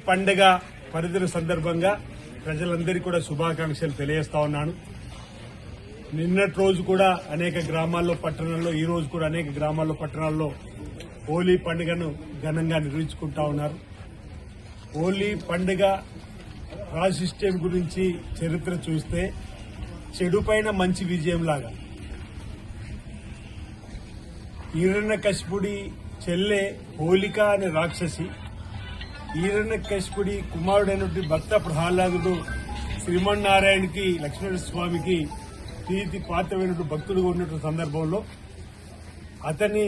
పండుగ పరిధుల సందర్భంగా ప్రజలందరికీ కూడా శుభాకాంక్షలు తెలియజేస్తా ఉన్నాను. నిన్నటి రోజు కూడా అనేక గ్రామాల్లో పట్టణాల్లో, ఈ రోజు కూడా అనేక గ్రామాల్లో పట్టణాల్లో హోలీ పండుగను ఘనంగా నిర్వహించుకుంటా ఉన్నారు. హోలీ పండుగ సిస్టమ్ గురించి చరిత్ర చూస్తే చెడు పైన మంచి విజయంలాగా హిరణ్యకశిపుడి చెల్లె హోలిక అనే రాక్షసి హిరణ్యకశిపుడి కుమారుడైనటువంటి భక్త ప్రహ్లాదుడు శ్రీమన్నారాయణకి లక్ష్మణ స్వామికి ప్రీతి పాత్రమైనటువంటి భక్తుడుగా ఉన్నటువంటి సందర్భంలో అతన్ని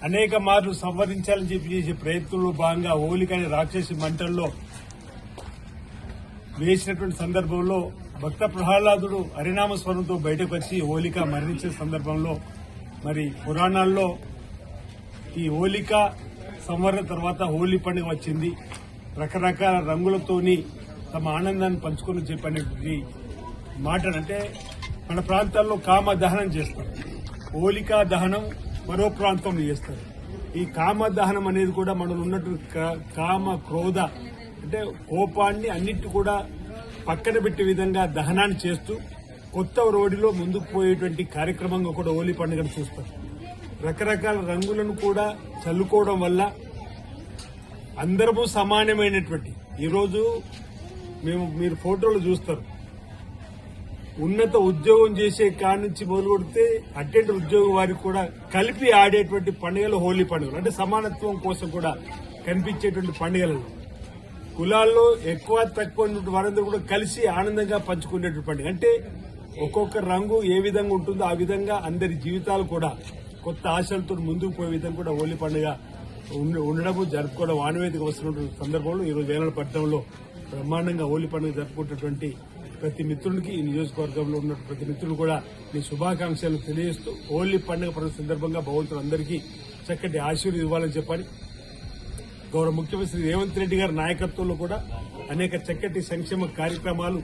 అనేక మార్లు సంవరించాలని చెప్పి చేసే ప్రయత్నంలో భాగంగా హోలిక అనే రాక్షసి మంటల్లో వేసినటువంటి సందర్భంలో భక్త ప్రహ్లాదుడు హరినామ స్వరంతో బయటకు వచ్చి హోలిక మరణించిన సందర్భంలో మరి పురాణాల్లో ఈ హోలిక సంవరణ తర్వాత హోలీ పండుగ వచ్చింది. రకరకాల రంగులతోని తమ ఆనందాన్ని పంచుకొని చెప్పనేటువంటి మాటనంటే మన ప్రాంతాల్లో కామ దహనం చేస్తారు. హోలికా దహనం మరో ప్రాంతంలో చేస్తారు. ఈ కామ దహనం అనేది కూడా మనలో ఉన్నటువంటి కామ క్రోధ అంటే కోపాన్ని అన్నిటి కూడా పక్కన పెట్టే విధంగా దహనాన్ని చేస్తూ కొత్త రోడ్డులో ముందుకు పోయేటువంటి కార్యక్రమంగా కూడా హోలీ పండుగను చూస్తారు. రకరకాల రంగులను కూడా చల్లుకోవడం వల్ల అందరము సమానమైనటువంటి ఈరోజు మీరు ఫోటోలు చూస్తారు. ఉన్నత ఉద్యోగం చేసే కాడి నుంచి మొదలు కొడితే అటెండ్ ఉద్యోగం వారికి కూడా కలిపి ఆడేటువంటి పండుగలు హోలీ పండుగలు. అంటే సమానత్వం కోసం కూడా కనిపించేటువంటి పండుగలు. కులాల్లో ఎక్కువ తక్కువ ఉన్నటువంటి వారందరూ కూడా కలిసి ఆనందంగా పంచుకునేటువంటి పండుగ. అంటే ఒక్కొక్క రంగు ఏ విధంగా ఉంటుందో ఆ విధంగా అందరి జీవితాలు కూడా కొత్త ఆశలతో ముందుకు పోయే విధంగా కూడా హోలీ పండుగ ఉండడము జరుపుకోవడం ఆనవాయితీగా వస్తున్నటువంటి సందర్భంలో ఈరోజు వేలాడ పట్టణంలో బ్రహ్మాండంగా హోలీ పండుగ జరుపుకుంటున్నటువంటి ప్రతి మిత్రునికి ఈ నియోజకవర్గంలో ఉన్న ప్రతి మిత్రులు కూడా మీ శుభాకాంక్షలు తెలియజేస్తూ హోలీ పండుగ సందర్భంగా భగవంతుడు అందరికీ చక్కటి ఆశీర్వాదం ఇవ్వాలని చెప్పని గౌరవ ముఖ్యమంత్రి శ్రీ రేవంత్ రెడ్డి గారి నాయకత్వంలో కూడా అనేక చక్కటి సంక్షేమ కార్యక్రమాలు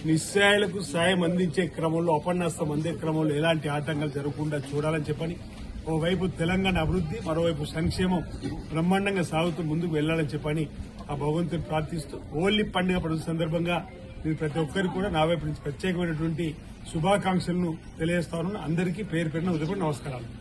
నిస్సాయాలకు సాయం అందించే క్రమంలో అపన్నాస్తం అందే క్రమంలో ఎలాంటి ఆటంకాలు జరగకుండా చూడాలని చెప్పని ఓవైపు తెలంగాణ అభివృద్ది మరోవైపు సంక్షేమం బ్రహ్మాండంగా సాగుతూ ముందుకు వెళ్లాలని చెప్పని ఆ భగవంతుని ప్రార్థిస్తూ హోలీ పండుగ సందర్భంగా నేను ప్రతి ఒక్కరికి కూడా నా వైపు నుంచి ప్రత్యేకమైనటువంటి శుభాకాంక్షలను తెలియజేస్తా ఉన్నాను. అందరికీ పేరు పేరున ఉదయం నమస్కారాలు.